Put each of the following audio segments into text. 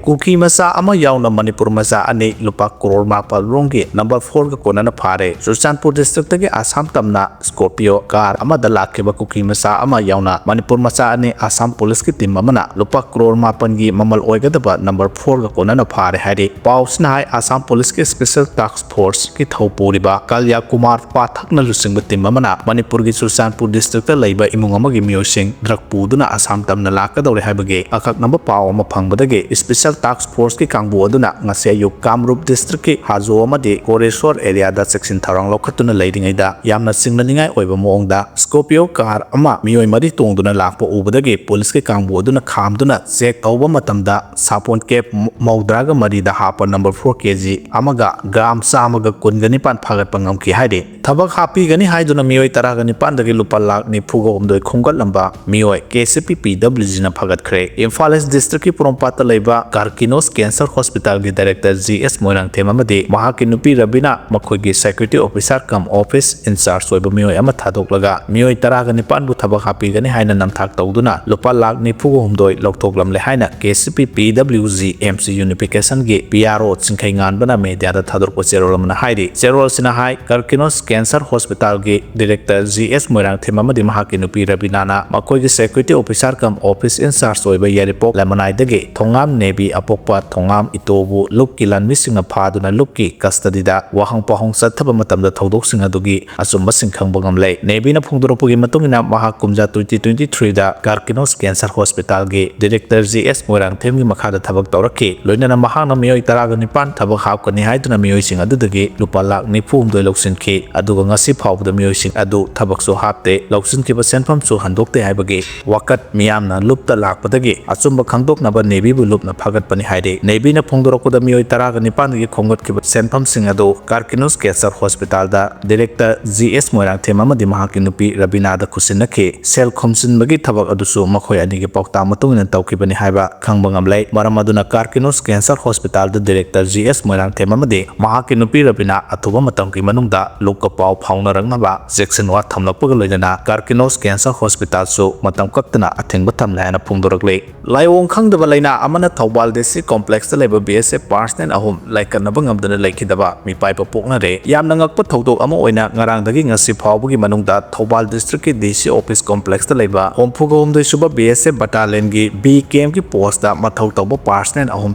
Kuki masa ama yauna Manipur masa ani lupa crore mapal rongi number 4 ka konana phare Churachandpur district tagi Assam tamna Scorpio car ama dalak ke Kuki masa ama yauna Manipur masa ani Assam police ki team amana lupa crore mapan gi mamal oigadaba number 4 ka konana phare hari pausna hai Assam police ki special task force ki thopuriba Kalya Kumar pathakna lusingba team amana Manipur gi Churachandpur district ta leiba imung amagi miyosing drug puduna Assam tamna lakadore haibage akak number paw ama phangbadage special task force ki kangbu aduna ngase yuk Kamrup district ki hazo amadi Koreswar area da section tharang lokhatuna leiringaida yamna singnaningai oiba moongda Scorpio car ama miyoi mari tongduna lakpa ubadage police ki kangbu aduna khamduna check tawba matamda sapon cap maudraga mari da hapa number 4 kg amaga gram samaga kungani pan phagat pangam ki haide thabak happy gani haiduna miyoi taragani pandagi lupa lak ni phugo omdoi khongat lamba miyoi KCP PWG na phagatkre Imphal East district ki Prompata leiba Karkinos Cancer Hospital ki director GS Moirang Themamadi mahaki nupi Rabina makhoigi security officer kam office in charge oiba miyoi ama thadok laga miyoi taragani panbu thabak happy gani haina namthak tawduna lupa lak ni phugo omdoi lokthok lamle haina KCP PWG MC unification gi PRO chingkhai ngan bana media da thador ko cherol mana hairi cherol sina hai Karkinos Cancer Hospital gi director GS Moirang Themamadi mahaki nupi Rabina na makhoigi security officer kam office in charge oiba yaripok lamanai dagi thongam nebi apokpa thongam itobu lupki lanmi singa phaduna lupki custody da wahang pahong sathaba matamda thodok singa dugi asumba singkhang bangam lei nebi na phungdoropugi matungina mahakumja 2023 da Karkinos Cancer Hospital gi director GS Moirang Themgi makhada thabak tawrakhi loinana mahang na miyoi taragani pan thabak hapkani haiduna miyoi singa adudagi lupa lak ni phumdoi loksinki aduga ngasi phawda miyoi sing adu thabak so hapte loksinkiba senpham su handokte haibagi wakat miyamna lupta lakpadagi asumba khangdoknaba nebi bu lupna phagat pani haide nebi na phongdorokuda miyoi taraga nipan gi khongot ki senpham singa do Karkinos Cancer Hospital da director GS Moirang Themamadi mahaki nupi Rabina da khusinakhe sel khomsin bagi thabak adusu makhoi ani gi pokta matungina tawkibani haiba khangbangam lei maram aduna Karkinos Cancer Hospital da director GS Moirang Themamadi mahaki nupi Rabina athuba matam ki manungda lokka paw phaunarangna section wa thamlakpaga loinana Karkinos Cancer Hospital su matam kaktana athengba thamlaina phongdoraklei laiwong khangdaba laina amana Thobal district complex da leba BSF personnel ahum laikanaba ngamdana laikidaba mi paipa pokna re yamna ngakpa thodok ama oina ngarang dagi ngasi phawbugi manungda Thobal district ki DC office complex da leba hompuga homdoi suba BSF battalion gi B camp ki post da mathau tawba personnel ahum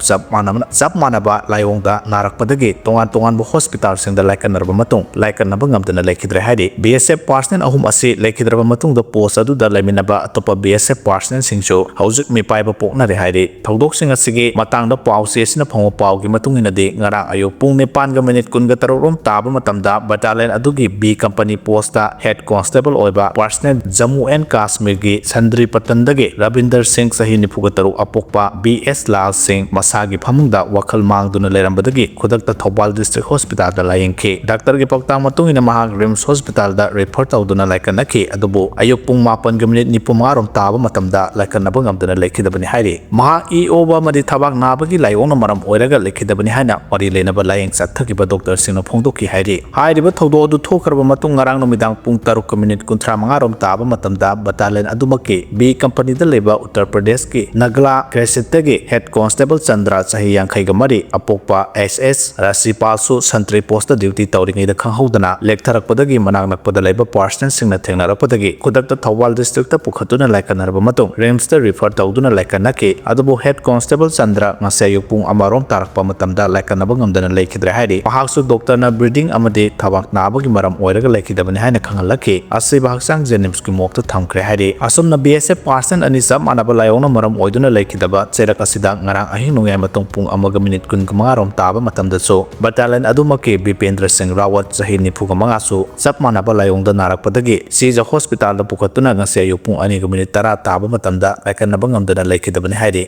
sab manaba laiwong da narakpadagi tongan bu hospital sing da laikanarba matung laikanaba ngamdana laikidre haidi BSF personnel ahum asi laikidraba matung da post adu da laiminaba atopa BSF personnel singchu haujuk mi paiba pokna re haidi thodok sing asigi matangda pause sina phongo paw gi matung ina de ngarang ayo pung ne pan ga minute kun ga tarom taba matamda battalion adugi B company post da head constable oiba personnel Jammu and Kashmir gi Sandri Patandagi Rabinder Singh sahi nifuga taru apokpa BS Lal Singh masagi phamungda wakhal mangduna lerambadagi khudakta Thobal district hospital da layengkhe doctor gi pokta matung ina mahak RIMS hospital da refer tawduna laikanakhe adubu ayo pung 9 ga minute nipum arom taba matamda laikanaba ngamduna laikhidabani hairi maha EO ba madi thabak nabagi layong maram oiraga likhidabani haina mari lenaba layeng chathakiba doctor singna phongdoki hairi hairiba thodo adu thokarba matung ngarang nomidang pung 3 minute 35 rom taba matamda battalion adumaki B company da leba Uttar Pradesh ki Nagla Crescent head constable Chandra sahi yankhai ga mari apokpa SS Rasipal su santri post duty tawringai da khanghodana lektharakpadagi manang nakpada leba personnel singna thengnarapadagi khudakta Thobal district ta pukhatuna laikanarba matung RIMS ta refer tawduna laikanaki adubo head constable Chandra ngasayuk pung amarom tarakpa matamda laikanaba ngamdana laikhidre hairi mahaksu doctor na breathing amade thabak nabagi maram oiraga laikhidabani haina khangalaki asiba haksang jenims ki mokta thamkhre hairi asumna BSF person ani sam manaba layongna maram oiduna laikhidaba cherak asida ngarang ahing nungai matung pung amaga minute kun rom taba matamda so battalion adumaki Bipendra Singh Rawat sahi nifuga manga su sap manaba layongda narakpadagi sija hospital da pukhatuna ngasayuk pung ani ga minute 10 taba matamda laikanaba ngamdana laikhidabani hairi